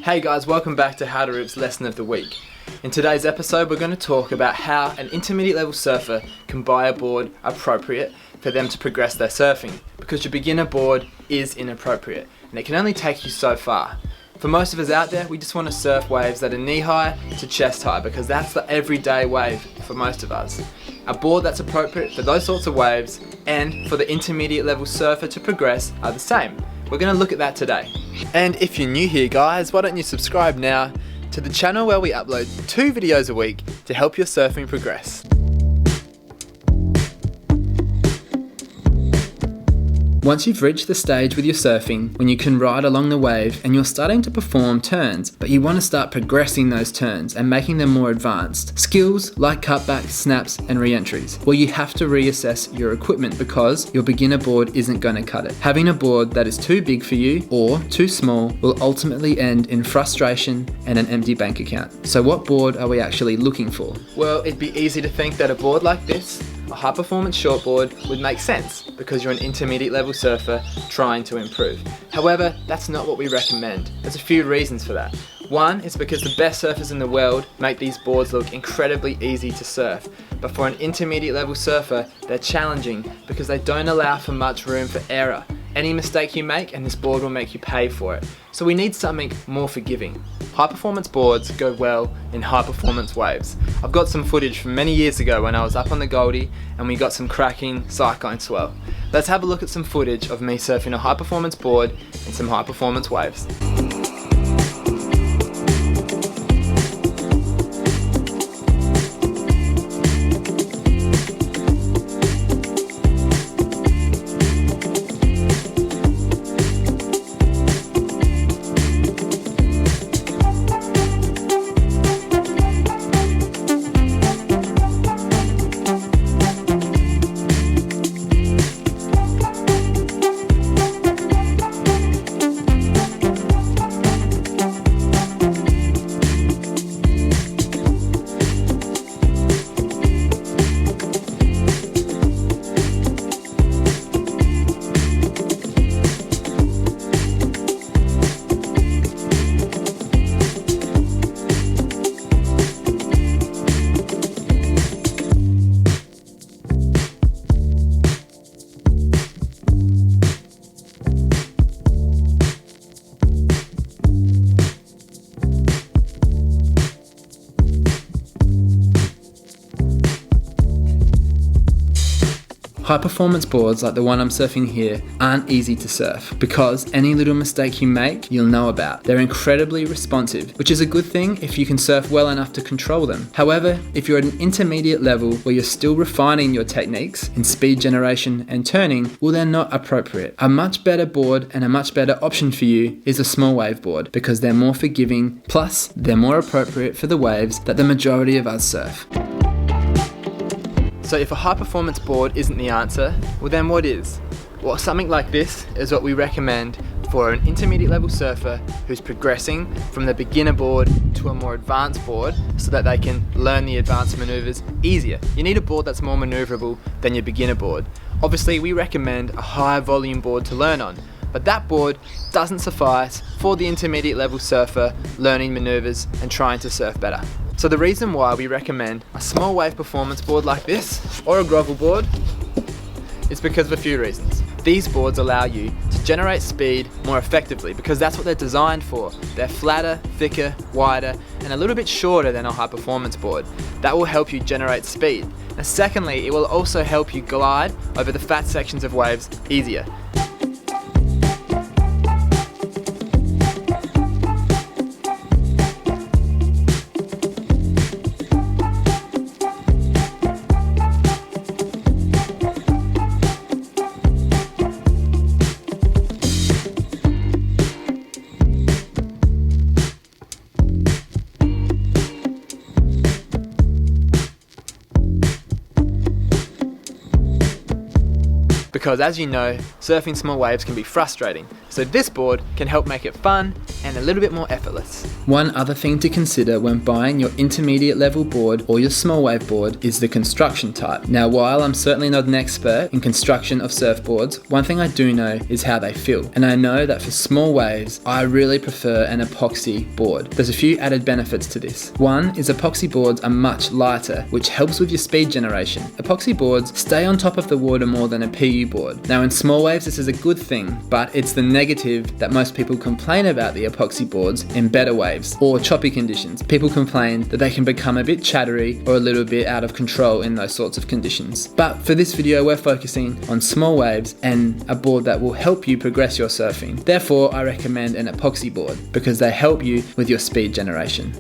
Hey guys, welcome back to How to Roof's Lesson of the Week. In today's episode we're going to talk about how an intermediate level surfer can buy a board appropriate for them to progress their surfing, because your beginner board is inappropriate and it can only take you so far. For most of us out there, we just want to surf waves that are knee high to chest high because that's the everyday wave for most of us. A board that's appropriate for those sorts of waves and for the intermediate level surfer to progress are the same. We're going to look at that today. And if you're new here guys, why don't you subscribe now to the channel where we upload 2 videos a week to help your surfing progress. Once you've reached the stage with your surfing when you can ride along the wave and you're starting to perform turns, but you want to start progressing those turns and making them more advanced, skills like cutbacks, snaps and re-entries, well, you have to reassess your equipment because your beginner board isn't going to cut it. Having a board that is too big for you or too small will ultimately end in frustration and an empty bank account. So what board are we actually looking for? Well, it'd be easy to think that a board like this, a high performance shortboard, would make sense because you're an intermediate level surfer trying to improve. However, that's not what we recommend. There's a few reasons for that. One is because the best surfers in the world make these boards look incredibly easy to surf. But for an intermediate level surfer, they're challenging because they don't allow for much room for error. Any mistake you make and this board will make you pay for it. So we need something more forgiving. High performance boards go well in high performance waves. I've got some footage from many years ago when I was up on the Goldie and we got some cracking cyclone swell. Let's have a look at some footage of me surfing a high performance board in some high performance waves. High performance boards like the one I'm surfing here aren't easy to surf because any little mistake you make, you'll know about. They're incredibly responsive, which is a good thing if you can surf well enough to control them. However, if you're at an intermediate level where you're still refining your techniques in speed generation and turning, well, they're not appropriate. A much better board and a much better option for you is a small wave board because they're more forgiving, plus they're more appropriate for the waves that the majority of us surf. So if a high performance board isn't the answer, well then what is? Well, something like this is what we recommend for an intermediate level surfer who's progressing from the beginner board to a more advanced board so that they can learn the advanced maneuvers easier. You need a board that's more maneuverable than your beginner board. Obviously, we recommend a higher volume board to learn on, but that board doesn't suffice for the intermediate level surfer learning maneuvers and trying to surf better. So the reason why we recommend a small wave performance board like this or a grovel board is because of a few reasons. These boards allow you to generate speed more effectively because that's what they're designed for. They're flatter, thicker, wider, and a little bit shorter than a high performance board. That will help you generate speed. And secondly, it will also help you glide over the fat sections of waves easier. Because as you know, surfing small waves can be frustrating. so this board can help make it fun and a little bit more effortless. One other thing to consider when buying your intermediate level board or your small wave board is the construction type. Now, while I'm certainly not an expert in construction of surfboards, one thing I do know is how they feel. And I know that for small waves, I really prefer an epoxy board. There's a few added benefits to this. One is epoxy boards are much lighter, which helps with your speed generation. Epoxy boards stay on top of the water more than a PU board. Now in small waves, this is a good thing, but it's the negative that most people complain about the epoxy boards in better waves or choppy conditions. People complain that they can become a bit chattery or a little bit out of control in those sorts of conditions. But for this video, we're focusing on small waves and a board that will help you progress your surfing. Therefore, I recommend an epoxy board because they help you with your speed generation.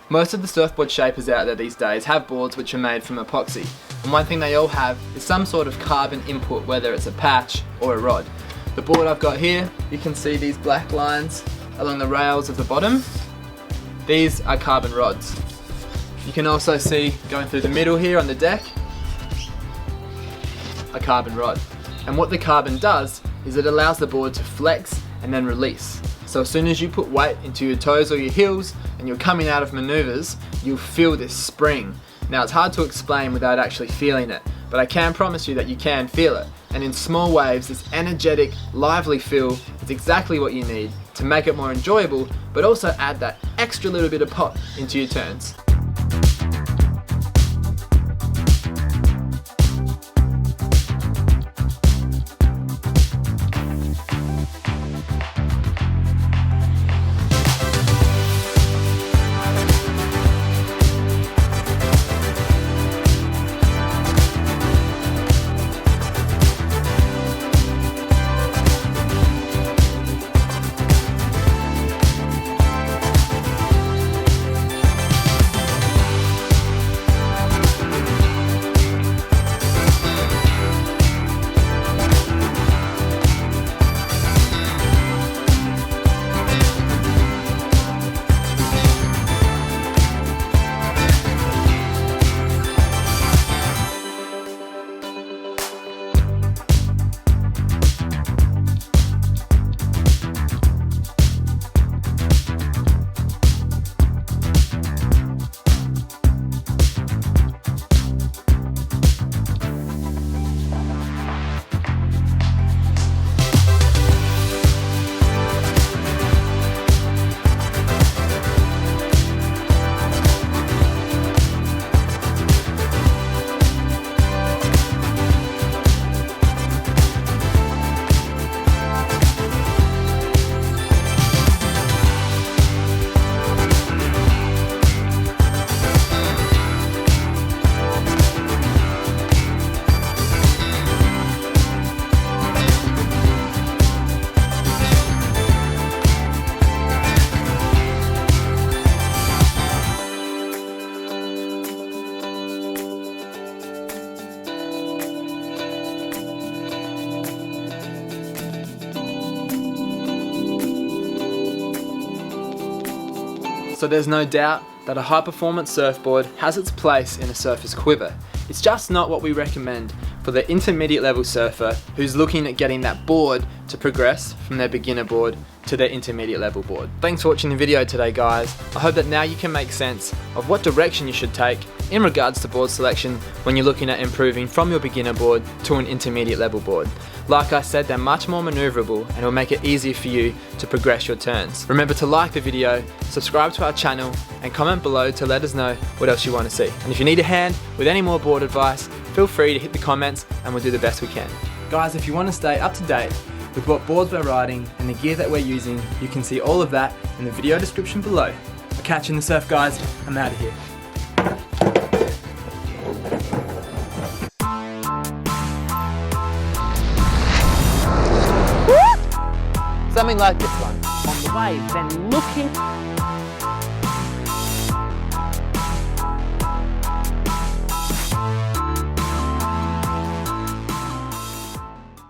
Most of the surfboard shapers out there these days have boards which are made from epoxy, and one thing they all have is some sort of carbon input, whether it's a patch or a rod. The board I've got here, you can see these black lines along the rails of the bottom. These are carbon rods. You can also see going through the middle here on the deck, a carbon rod. And what the carbon does is it allows the board to flex and then release. So as soon as you put weight into your toes or your heels and you're coming out of maneuvers, you'll feel this spring. Now it's hard to explain without actually feeling it, but I can promise you that you can feel it. And in small waves, this energetic, lively feel is exactly what you need to make it more enjoyable, but also add that extra little bit of pop into your turns. So there's no doubt that a high performance surfboard has its place in a surfer's quiver. It's just not what we recommend for the intermediate level surfer who's looking at getting that board to progress from their beginner board to their intermediate level board. Thanks for watching the video today, guys. I hope that now you can make sense of what direction you should take in regards to board selection when you're looking at improving from your beginner board to an intermediate level board. Like I said, they're much more maneuverable and will make it easier for you to progress your turns. Remember to like the video, subscribe to our channel, and comment below to let us know what else you want to see. And if you need a hand with any more board advice, feel free to hit the comments and we'll do the best we can. Guys, if you want to stay up to date with what boards we're riding and the gear that we're using, you can see all of that in the video description below. I'll catch you in the surf, guys. I'm out of here. Something like this one. on the wave, then looking